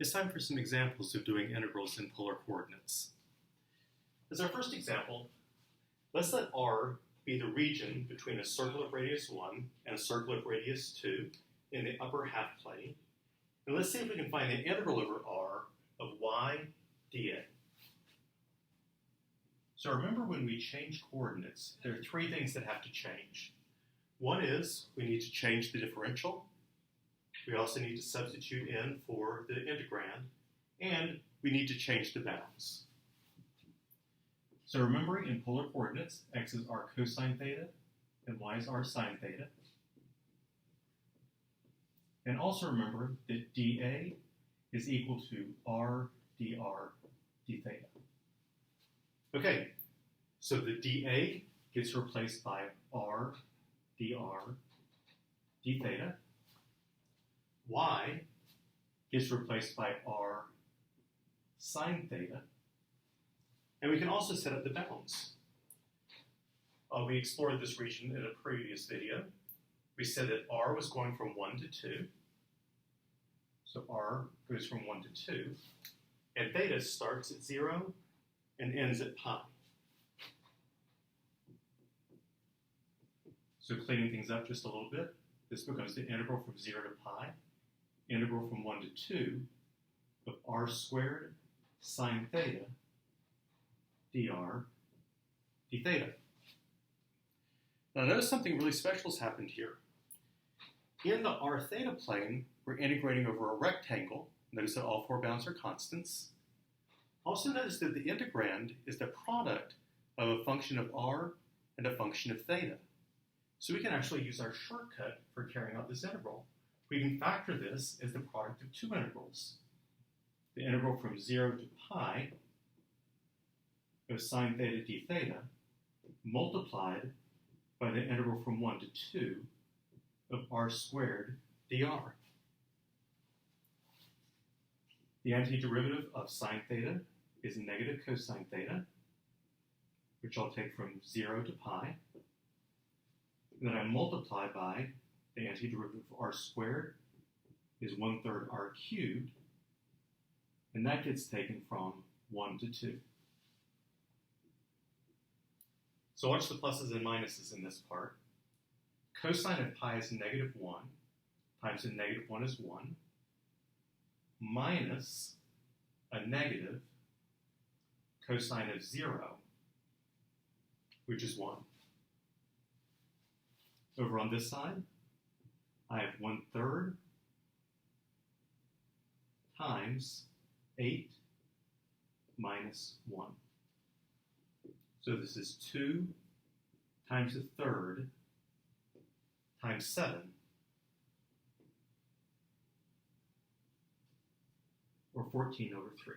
It's time for some examples of doing integrals in polar coordinates. As our first example, let's let R be the region between a circle of radius 1 and a circle of radius 2 in the upper half plane. And let's see if we can find the integral over R of y dA. So remember, when we change coordinates, there are three things that have to change. One is we need to change the differential. We also need to substitute in for the integrand, and we need to change the bounds. So remembering, in polar coordinates, x is r cosine theta and y is r sine theta. And also remember that dA is equal to r dr d theta. Okay, so the dA gets replaced by r dr d theta. Y gets replaced by r sine theta. And we can also set up the bounds. We explored this region in a previous video. We said that r was going from 1 to 2. So r goes from 1 to 2. And theta starts at 0 and ends at pi. So cleaning things up just a little bit, this becomes the integral from 0 to pi, integral from 1 to 2 of r squared sine theta dr d theta. Now notice something really special has happened here. In the r theta plane, we're integrating over a rectangle. Notice that all four bounds are constants. Also notice that the integrand is the product of a function of r and a function of theta. So we can actually use our shortcut for carrying out this integral. We can factor this as the product of two integrals. The integral from 0 to pi of sine theta d theta multiplied by the integral from 1 to 2 of r squared dr. The antiderivative of sine theta is negative cosine theta, which I'll take from 0 to pi. And then I multiply by the antiderivative of r squared is 1/3 r cubed, and that gets taken from 1 to 2. So watch the pluses and minuses in this part. Cosine of pi is negative 1 times a negative 1 is 1, minus a negative cosine of 0, which is 1. Over on this side, I have 1/3 times 8 minus 1. So this is 2 times 1/3 times 7, or 14 over 3.